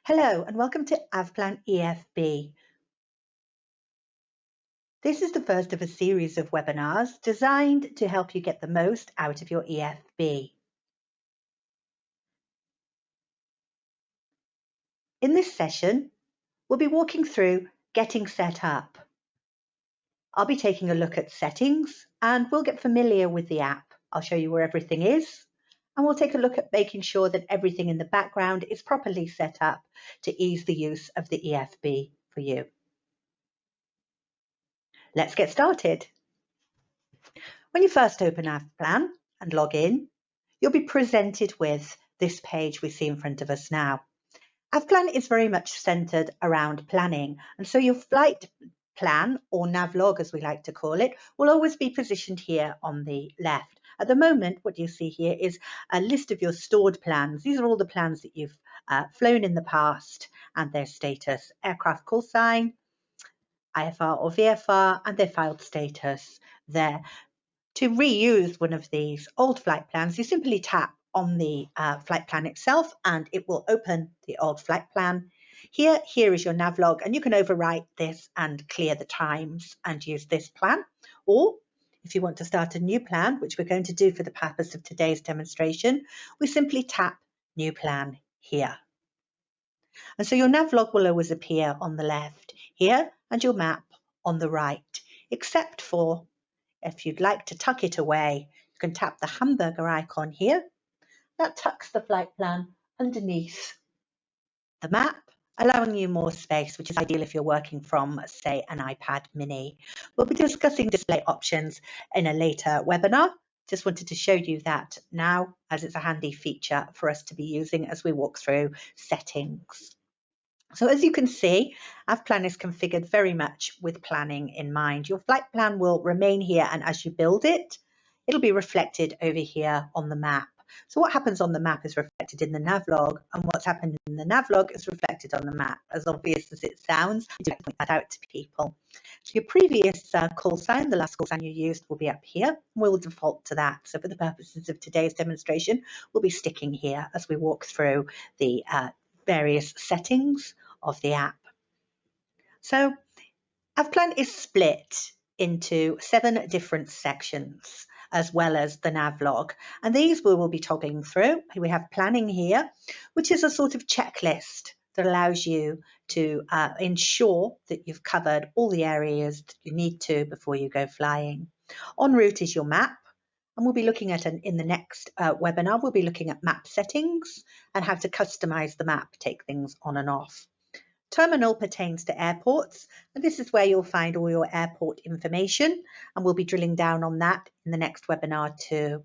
Hello and welcome to AvPlan EFB. This is the first of a series of webinars designed to help you get the most out of your EFB. In this session, we'll be walking through getting set up. I'll be taking a look at settings and we'll get familiar with the app. I'll show you where everything is and we'll take a look at making sure that everything in the background is properly set up to ease the use of the EFB for you. Let's get started. When you first open AvPlan and log in, you'll be presented with this page we see in front of us now. AvPlan is very much centered around planning, and so your flight plan, or navlog as we like to call it, will always be positioned here on the left. At the moment, what you see here is a list of your stored plans. These are all the plans that you've flown in the past and their status, aircraft call sign, IFR or VFR, and their filed status there. To reuse one of these old flight plans, you simply tap on the flight plan itself and it will open the old flight plan. Here is your navlog, and you can overwrite this and clear the times and use this plan. Or if you want to start a new plan, which we're going to do for the purpose of today's demonstration, we simply tap New Plan here. And so your navlog will always appear on the left here and your map on the right, except for if you'd like to tuck it away, you can tap the hamburger icon here. That tucks the flight plan underneath the map, allowing you more space, which is ideal if you're working from, say, an iPad mini. We'll be discussing display options in a later webinar. Just wanted to show you that now, as it's a handy feature for us to be using as we walk through settings. So as you can see, AvPlan is configured very much with planning in mind. Your flight plan will remain here, and as you build it, it'll be reflected over here on the map. So what happens on the map is reflected in the navlog, and what's happened in the navlog is reflected on the map. As obvious as it sounds, I do point that out to people. So your previous call sign, the last call sign you used, will be up here. We'll default to that. So for the purposes of today's demonstration, we'll be sticking here as we walk through the various settings of the app. So AvPlan is split into 7 different sections as well as the navlog, and these we will be toggling through. We have planning here, which is a sort of checklist that allows you to ensure that you've covered all the areas that you need to before you go flying. En route is your map, and we'll be looking at in the next webinar, we'll be looking at map settings and how to customize the map, take things on and off. Terminal pertains to airports, and this is where you'll find all your airport information, and we'll be drilling down on that in the next webinar too.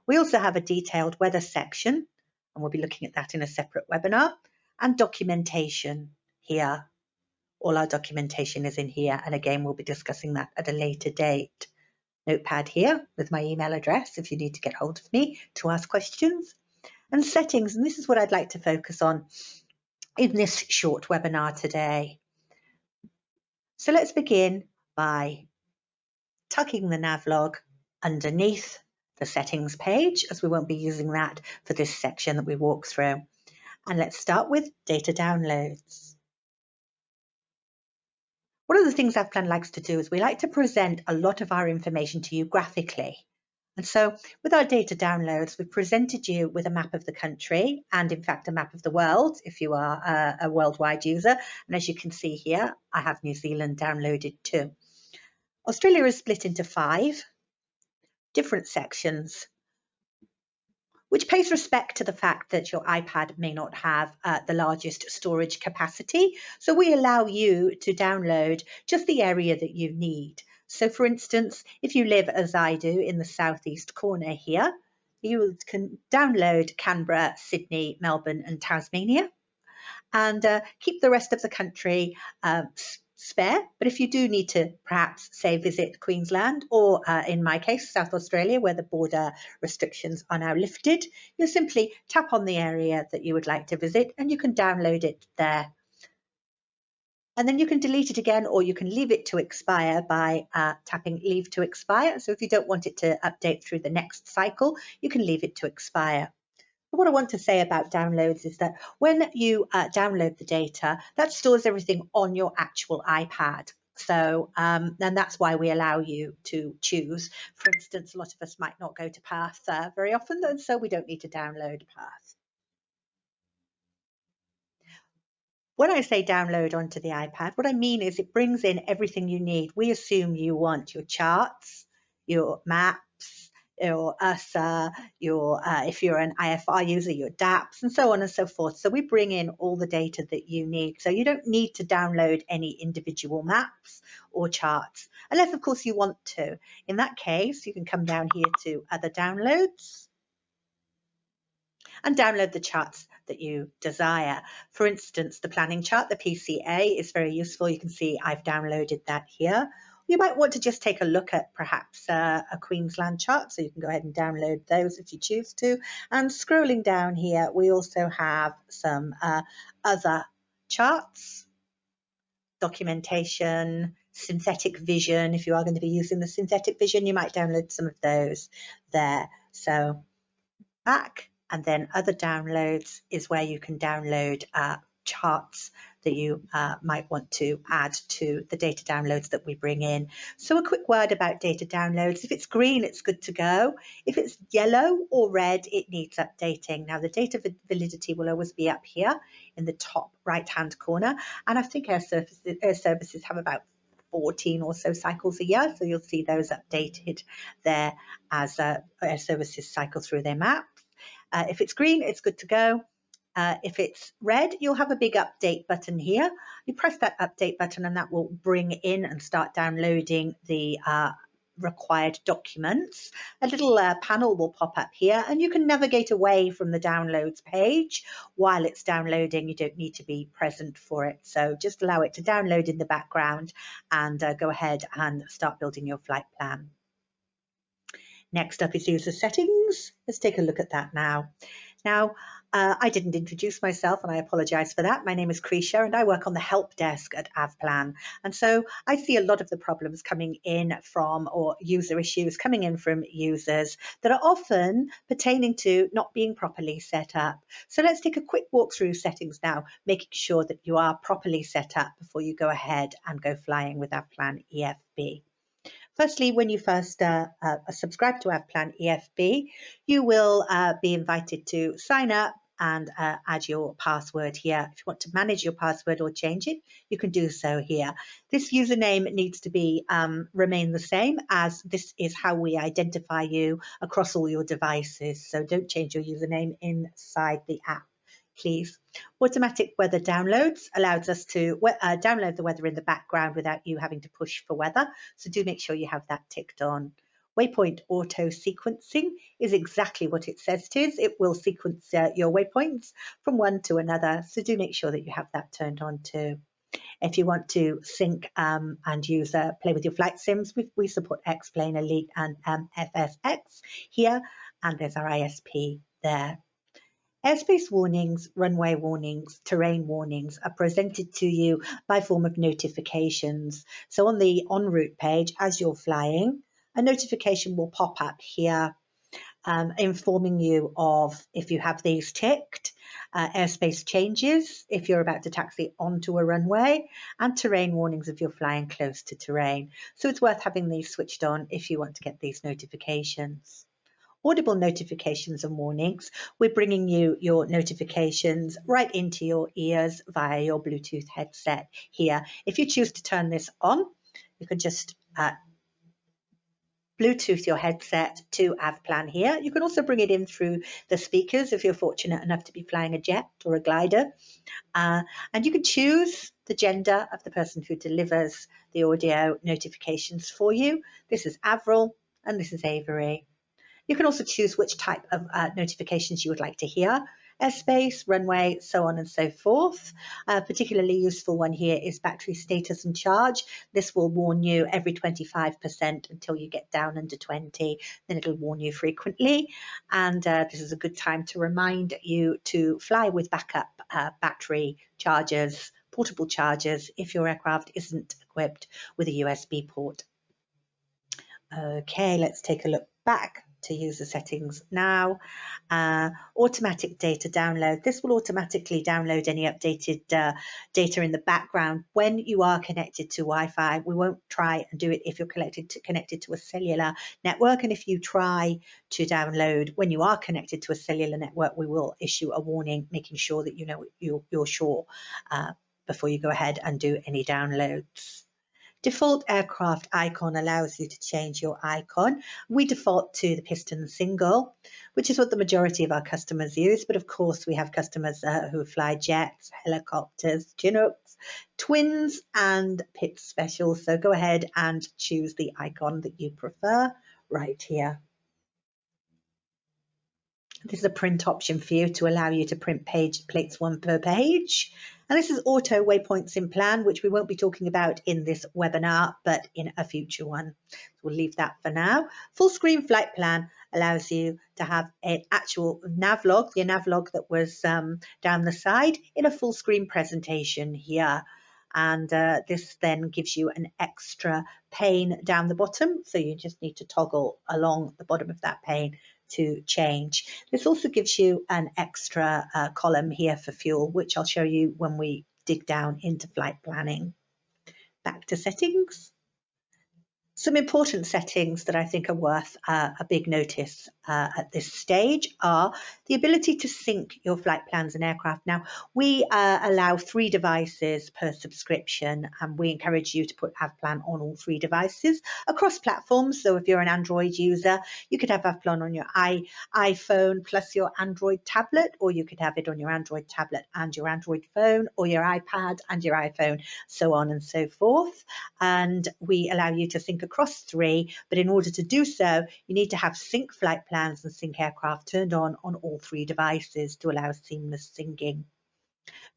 We also have a detailed weather section, and we'll be looking at that in a separate webinar, and documentation here. All our documentation is in here, and again, we'll be discussing that at a later date. Notepad here with my email address if you need to get hold of me to ask questions. And settings, and this is what I'd like to focus on in this short webinar today. So let's begin by tucking the navlog underneath the settings page, as we won't be using that for this section that we walk through. And let's start with data downloads. One of the things AvPlan likes to do is we like to present a lot of our information to you graphically. And so with our data downloads, we've presented you with a map of the country and in fact a map of the world if you are a worldwide user. And as you can see here, I have New Zealand downloaded too. Australia is split into 5 different sections, which pays respect to the fact that your iPad may not have the largest storage capacity. So we allow you to download just the area that you need. So for instance, if you live as I do in the southeast corner here, you can download Canberra, Sydney, Melbourne and Tasmania and keep the rest of the country spare. But if you do need to perhaps say visit Queensland or in my case South Australia where the border restrictions are now lifted, you'll simply tap on the area that you would like to visit and you can download it there. And then you can delete it again, or you can leave it to expire by tapping leave to expire. So if you don't want it to update through the next cycle, you can leave it to expire. What I want to say about downloads is that when you download the data, that stores everything on your actual iPad. So, and that's why we allow you to choose. For instance, a lot of us might not go to Perth very often, and so we don't need to download Perth. When I say download onto the iPad, what I mean is it brings in everything you need. We assume you want your charts, your maps, your USA, your if you're an IFR user, your DApps, and so on and so forth. So we bring in all the data that you need. So you don't need to download any individual maps or charts, unless of course you want to. In that case, you can come down here to other downloads and download the charts that you desire. For instance, the planning chart, the PCA, is very useful. You can see I've downloaded that here. You might want to just take a look at perhaps a Queensland chart, so you can go ahead and download those if you choose to. And scrolling down here, we also have some other charts, documentation, synthetic vision. If you are going to be using the synthetic vision, you might download some of those there. So back, and then other downloads is where you can download charts that you might want to add to the data downloads that we bring in. So a quick word about data downloads. If it's green, it's good to go. If it's yellow or red, it needs updating. Now the data validity will always be up here in the top right hand corner, and I think Air Services have about 14 or so cycles a year, so you'll see those updated there as Air Services cycle through their maps. If it's green, it's good to go. If it's red, you'll have a big update button here. You press that update button and that will bring in and start downloading the required documents. A little panel will pop up here and you can navigate away from the downloads page while it's downloading. You don't need to be present for it. So just allow it to download in the background and go ahead and start building your flight plan. Next up is user settings. Let's take a look at that now. Now, I didn't introduce myself and I apologize for that. My name is Krisha and I work on the help desk at AvPlan. And so I see a lot of the problems coming in from, or user issues coming in from users that are often pertaining to not being properly set up. So let's take a quick walk through settings now, making sure that you are properly set up before you go ahead and go flying with AvPlan EFB. Firstly, when you first subscribe to AvPlan EFB, you will be invited to sign up and add your password here. If you want to manage your password or change it, you can do so here. This username needs to be remain the same, as this is how we identify you across all your devices. So don't change your username inside the app, please. Automatic weather downloads allows us to download the weather in the background without you having to push for weather. So do make sure you have that ticked on. Waypoint auto sequencing is exactly what it says it is. It will sequence your waypoints from one to another. So do make sure that you have that turned on too. If you want to sync and use play with your flight sims, we support X-Plane Elite and FSX here, and there's our ISP there. Airspace warnings, runway warnings, terrain warnings are presented to you by form of notifications. So on the en route page, as you're flying, a notification will pop up here informing you of, if you have these ticked, airspace changes if you're about to taxi onto a runway, and terrain warnings if you're flying close to terrain. So it's worth having these switched on if you want to get these notifications. Audible notifications and warnings. We're bringing you your notifications right into your ears via your Bluetooth headset here. If you choose to turn this on, you can just Bluetooth your headset to AvPlan here. You can also bring it in through the speakers if you're fortunate enough to be flying a jet or a glider. And you can choose the gender of the person who delivers the audio notifications for you. This is Avril and this is Avery. You can also choose which type of notifications you would like to hear. Airspace, runway, so on and so forth. A particularly useful one here is battery status and charge. This will warn you every 25% until you get down under 20. Then it'll warn you frequently. And this is a good time to remind you to fly with backup battery chargers, portable chargers, if your aircraft isn't equipped with a USB port. Okay, let's take a look back. to user settings now. Automatic data download. This will automatically download any updated data in the background when you are connected to Wi-Fi. We won't try and do it if you're connected to a cellular network. And if you try to download when you are connected to a cellular network, we will issue a warning, making sure that you know you're sure before you go ahead and do any downloads. Default aircraft icon allows you to change your icon. We default to the piston single, which is what the majority of our customers use. But of course, we have customers who fly jets, helicopters, Chinooks, twins, and pit specials. So go ahead and choose the icon that you prefer right here. This is a print option for you to allow you to print plates one per page. And this is auto waypoints in plan, which we won't be talking about in this webinar, but in a future one. So we'll leave that for now. Full screen flight plan allows you to have an actual navlog, the navlog that was down the side, in a full screen presentation here. And this then gives you an extra pane down the bottom. So you just need to toggle along the bottom of that pane to change. This also gives you an extra column here for fuel, which I'll show you when we dig down into flight planning. Back to settings. Some important settings that I think are worth a big notice at this stage are the ability to sync your flight plans and aircraft. Now, we allow 3 devices per subscription, and we encourage you to put AvPlan on all 3 devices across platforms. So if you're an Android user, you could have AvPlan on your iPhone plus your Android tablet, or you could have it on your Android tablet and your Android phone, or your iPad and your iPhone, so on and so forth. And we allow you to sync across 3, but in order to do so, you need to have sync flight plans and sync aircraft turned on all 3 devices to allow seamless syncing.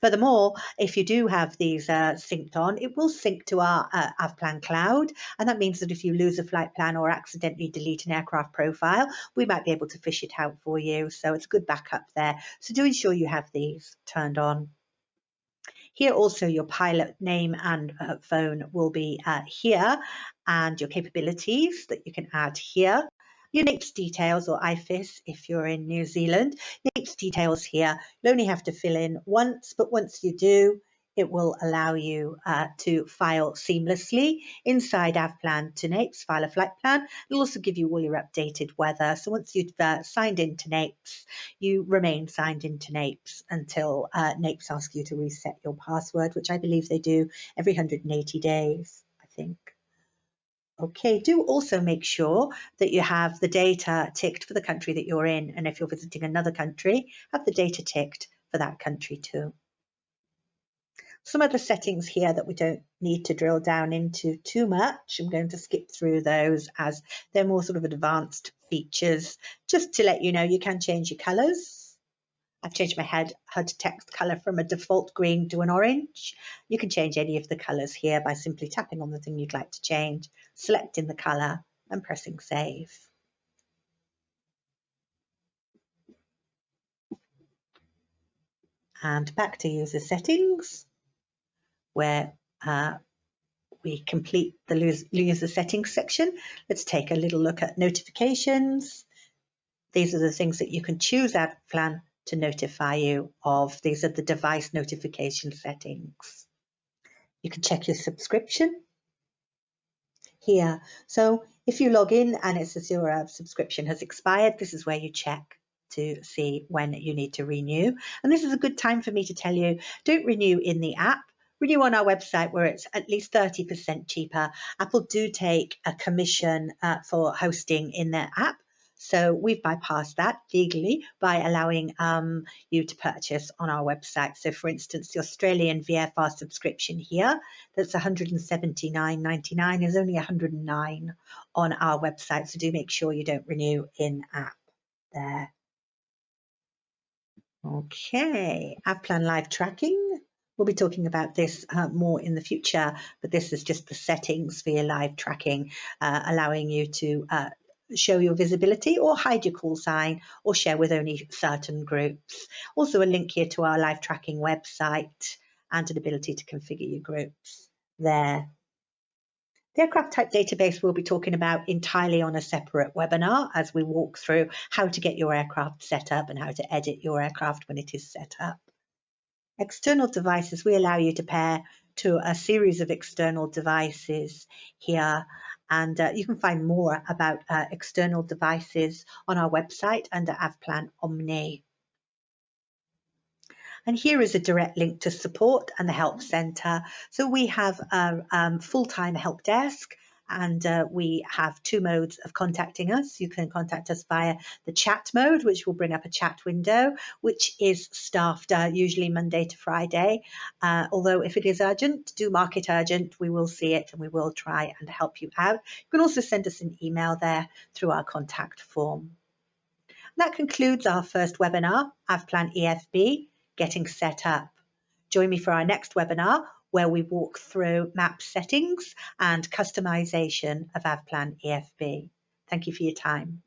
Furthermore, if you do have these synced on, it will sync to our AvPlan cloud, and that means that if you lose a flight plan or accidentally delete an aircraft profile, we might be able to fish it out for you. So it's a good backup there. So do ensure you have these turned on. Here also your pilot name and phone will be here, and your capabilities that you can add here. Your NAIPS details, or IFIS if you're in New Zealand. NAIPS details here, you'll only have to fill in once, but once you do, it will allow you to file seamlessly inside AvPlan to NAIPS, file a flight plan. It'll also give you all your updated weather. So once you've signed into NAIPS, you remain signed into NAIPS until NAIPS asks you to reset your password, which I believe they do every 180 days, I think. Okay, do also make sure that you have the data ticked for the country that you're in. And if you're visiting another country, have the data ticked for that country too. Some other settings here that we don't need to drill down into too much. I'm going to skip through those as they're more sort of advanced features. Just to let you know, you can change your colours. I've changed my HUD text colour from a default green to an orange. You can change any of the colours here by simply tapping on the thing you'd like to change, selecting the colour and pressing save. And back to user settings, where we complete the user settings section. Let's take a little look at notifications. These are the things that you can choose AvPlan to notify you of. These are the device notification settings. You can check your subscription here. So if you log in and it says your subscription has expired, this is where you check to see when you need to renew. And this is a good time for me to tell you, don't renew in the app. Renew on our website where it's at least 30% cheaper. Apple do take a commission for hosting in their app. So we've bypassed that legally by allowing you to purchase on our website. So for instance, the Australian VFR subscription here, that's $179.99 is only $109 on our website. So do make sure you don't renew in app there. Okay, AvPlan live tracking. We'll be talking about this more in the future, but this is just the settings for your live tracking, allowing you to show your visibility or hide your call sign or share with only certain groups. Also a link here to our live tracking website and an ability to configure your groups there. The aircraft type database we'll be talking about entirely on a separate webinar as we walk through how to get your aircraft set up and how to edit your aircraft when it is set up. External devices, we allow you to pair to a series of external devices here, and you can find more about external devices on our website under AvPlan Omni. And here is a direct link to support and the help centre. So we have a full-time help desk, and we have two modes of contacting us. You can contact us via the chat mode, which will bring up a chat window, which is staffed usually Monday to Friday. Although if it is urgent, do mark it urgent. We will see it and we will try and help you out. You can also send us an email there through our contact form. That concludes our first webinar, AvPlan EFB, Getting Set Up. Join me for our next webinar where we walk through map settings and customization of AvPlan EFB. Thank you for your time.